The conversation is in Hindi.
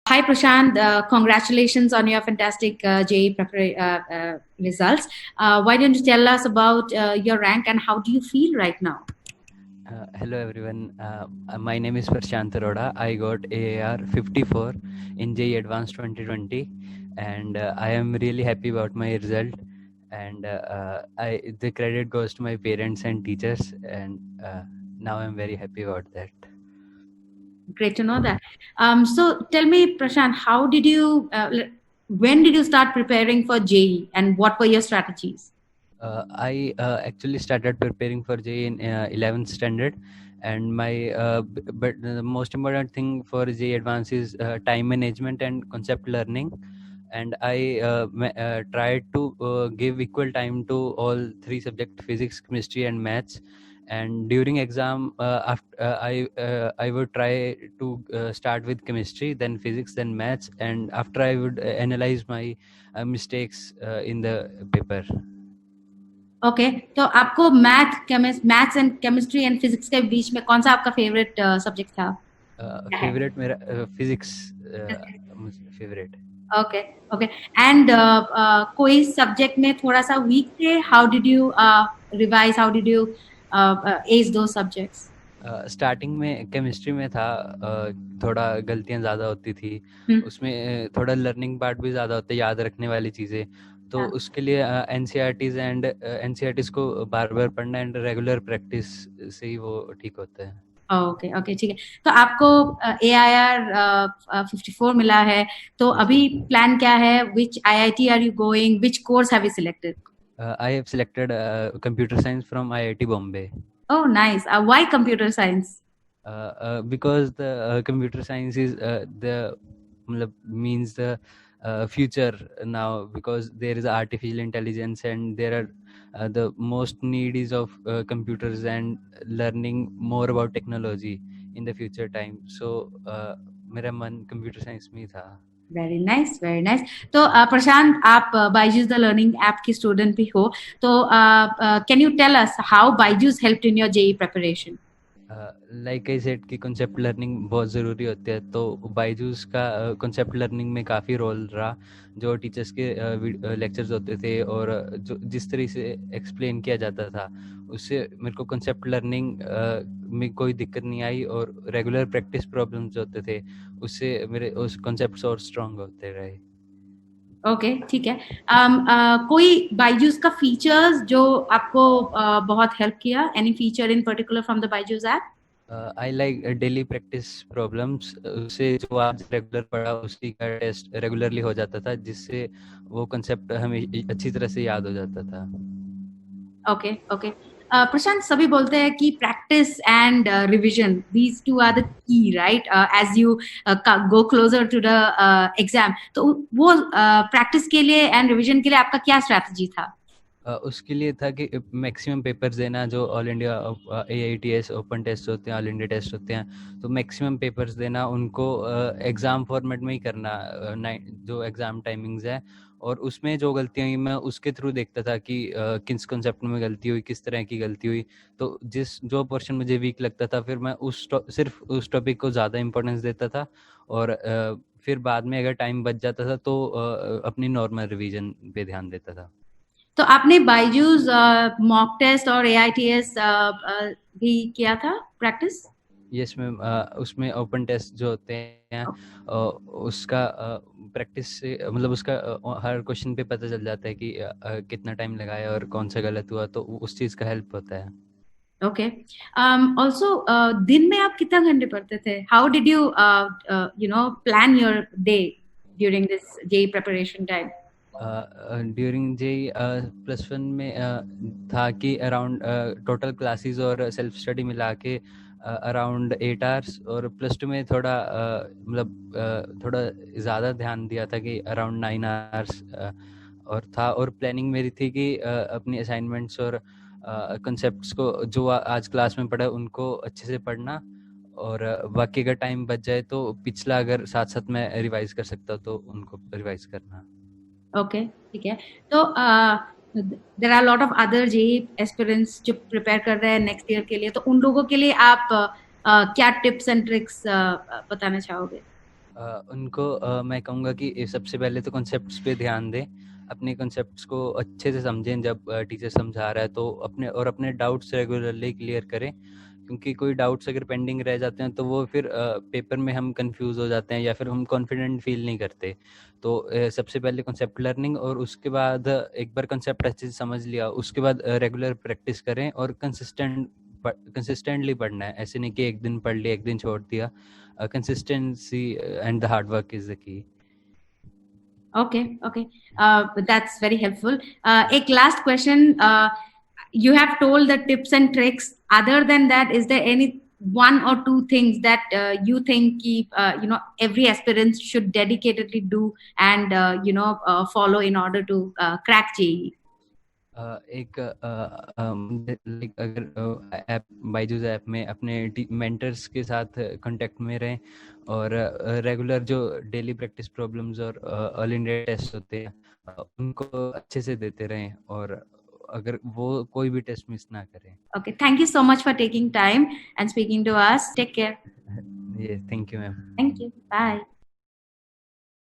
Hi Prashant, congratulations on your fantastic JEE results. Why don't you tell us about your rank and how do you feel right now? Hello everyone. My name is Prashant Arora. I got AAR 54 in JEE Advanced 2020, and I am really happy about my result. And the credit goes to my parents and teachers, and now I'm very happy about that. Great to know that. So tell me, Prashant, when did you start preparing for JEE and what were your strategies? I actually started preparing for JEE in 11th standard, and but the most important thing for JEE Advanced is time management and concept learning. And I tried to give equal time to all three subjects: physics, chemistry, and maths. And during exam, I would try to start with chemistry, then physics, then maths, and after I would analyze my mistakes in the paper. Okay तो आपको maths and chemistry and physics के बीच में कौन सा आपका फेवरेट सब्जेक्ट था? क्या है? फेवरेट मेरा physics favourite. Okay okay and कोई सब्जेक्ट में थोड़ा सा वीक थे? How did you revise, how did you ace दो सब्जेक्ट्स? स्टार्टिंग में केमिस्ट्री में था, थोड़ा गलतियां ज़्यादा होती थी उसमें, थोड़ा लर्निंग पार्ट भी ज़्यादा होता है, याद रखने वाली चीज़ें. तो उसके लिए एनसीईआरटीज़ को बार बार पढ़ना एंड रेगुलर प्रैक्टिस से ही वो ठीक होता है. ओके ओके ठीक है. तो आपको AIR 54 मिला है, तो Yes. अभी प्लान क्या है? Which IIT are you going? Which course have you selected? I have selected computer science from IIT Bombay. Oh nice. Why computer science? Because the computer science is the means the future now, because there is artificial intelligence and there are the most need is of computers and learning more about technology in the future time. So मेरा मन computer science में ही था. Very nice very nice. तो प्रशांत, आप बायजूस द लर्निंग ऐप की स्टूडेंट भी हो, तो can you tell us how Byju's helped in your JEE preparation? Like I said कि कॉन्सेप्ट लर्निंग बहुत ज़रूरी होती है, तो बायजूस का कॉन्सेप्ट लर्निंग में काफ़ी रोल रहा. जो टीचर्स के लेक्चर्स होते थे और जो जिस तरह से एक्सप्लेन किया जाता था, उससे मेरे को कॉन्सेप्ट लर्निंग में कोई दिक्कत नहीं आई, और रेगुलर प्रैक्टिस प्रॉब्लम्स होते थे, उससे मेरे उस कॉन्सेप्ट्स और स्ट्रॉन्ग होते रहे. ओके ठीक है. कोई बायजूस का फीचर्स जो आपको बहुत हेल्प किया? Any feature in particular from the Byju's app? I like daily practice problems. उससे जो आज रेगुलर पढ़ा उसी का टेस्ट रेगुलरली हो जाता था, जिससे वो कंसेप्ट हमें अच्छी तरह से याद हो जाता था. Okay okay. प्रशांत, सभी बोलते हैं कि practice and revision, these two are the key, right? As you go closer to the exam, तो वो प्रैक्टिस के लिए एंड रिविजन के लिए आपका क्या स्ट्रैटेजी था? उसके लिए था कि मैक्सिमम पेपर्स देना, जो all India AITS open test होते हैं, ऑल इंडिया टेस्ट होते हैं, तो मैक्सिमम पेपर्स देना, उनको एग्ज़ाम फॉर्मेट में ही करना, जो एग्ज़ाम टाइमिंग्स है, और उसमें जो गलतियाँ हुई मैं उसके थ्रू देखता था कि किस कॉन्सेप्ट में गलती हुई, किस तरह की गलती हुई. तो जो पोर्शन मुझे वीक लगता था, फिर मैं सिर्फ उस टॉपिक को ज़्यादा इंपॉर्टेंस देता था, और फिर बाद में अगर टाइम बच जाता था तो अपनी नॉर्मल रिवीजन पे ध्यान देता था. तो आपने बायजूस मॉक टेस्ट और AITS भी किया था प्रैक्टिस? Yes ma'am. उसमें ओपन टेस्ट जो होते हैं, उसका प्रैक्टिस से उसका हर क्वेश्चन पे पता चल जाता है कि कितना टाइम लगाया और कौन सा गलत हुआ, तो उस चीज़ का हेल्प होता है. ओके. ऑल्सो दिन में आप कितना घंटे पढ़ते थे? How did you plan your day during this JEE preparation time? During JEE +1 में था कि अराउंड टोटल क्लासेस और सेल्फ स्टडी मिला के अराउंड 8 आवर्स, और +2 में थोड़ा थोड़ा ज़्यादा ध्यान दिया था कि अराउंड 9 आवर्स और था. और प्लानिंग मेरी थी कि अपनी असाइनमेंट्स और कॉन्सेप्ट्स को जो आज क्लास में पढ़ा उनको अच्छे से पढ़ना, और बाकी अगर टाइम बच जाए तो पिछला अगर साथ साथ मैं रिवाइज कर सकता तो उनको रिवाइज करना. ओके ठीक है. तो there are lot of other JEE aspirants जो प्रिपेयर कर रहे हैं नेक्स्ट ईयर के लिए, तो उन लोगों के लिए आप क्या टिप्स एंड ट्रिक्स बताना चाहोगे? उनको मैं कहूँगा कि सबसे पहले तो कॉन्सेप्ट्स पे ध्यान दें, अपने कॉन्सेप्ट्स को अच्छे से समझें जब टीचर समझा रहा है, तो अपने डाउट्स रेगुलरली क्लियर करें, क्योंकि कोई डाउट्स अगर पेंडिंग रह जाते हैं तो वो फिर पेपर में हम कंफ्यूज हो जाते हैं या फिर हम कॉन्फिडेंट फील नहीं करते। तो सबसे पहले कॉन्सेप्ट लर्निंग, और उसके बाद एक बार कॉन्सेप्ट अच्छे से समझ लिया, उसके बाद रेगुलर प्रैक्टिस करें और कंसिस्टेंटली पढ़ना है। ऐसे नहीं कि एक दिन पढ़ लिया, एक दिन छोड़ दिया। Consistency and the hard work is the key. Okay, okay. That's very helpful. A last question. You have told the tips and tricks. Other than that, is there any one or two things that you think keep, every aspirant should dedicatedly do and follow in order to crack JEE? एक लाइक अगर ऐप बायजूस ऐप में अपने मेंटर्स के साथ कांटेक्ट में रहें, और रेगुलर जो डेली प्रैक्टिस प्रॉब्लम्स और ऑल इंडिया टेस्ट होते हैं उनको अच्छे से देते रहें, और अगर वो कोई भी टेस्ट मिस ना करें। Okay. Thank you so much for taking time and speaking to us. Take care. ये thank you ma'am. Thank you. Bye.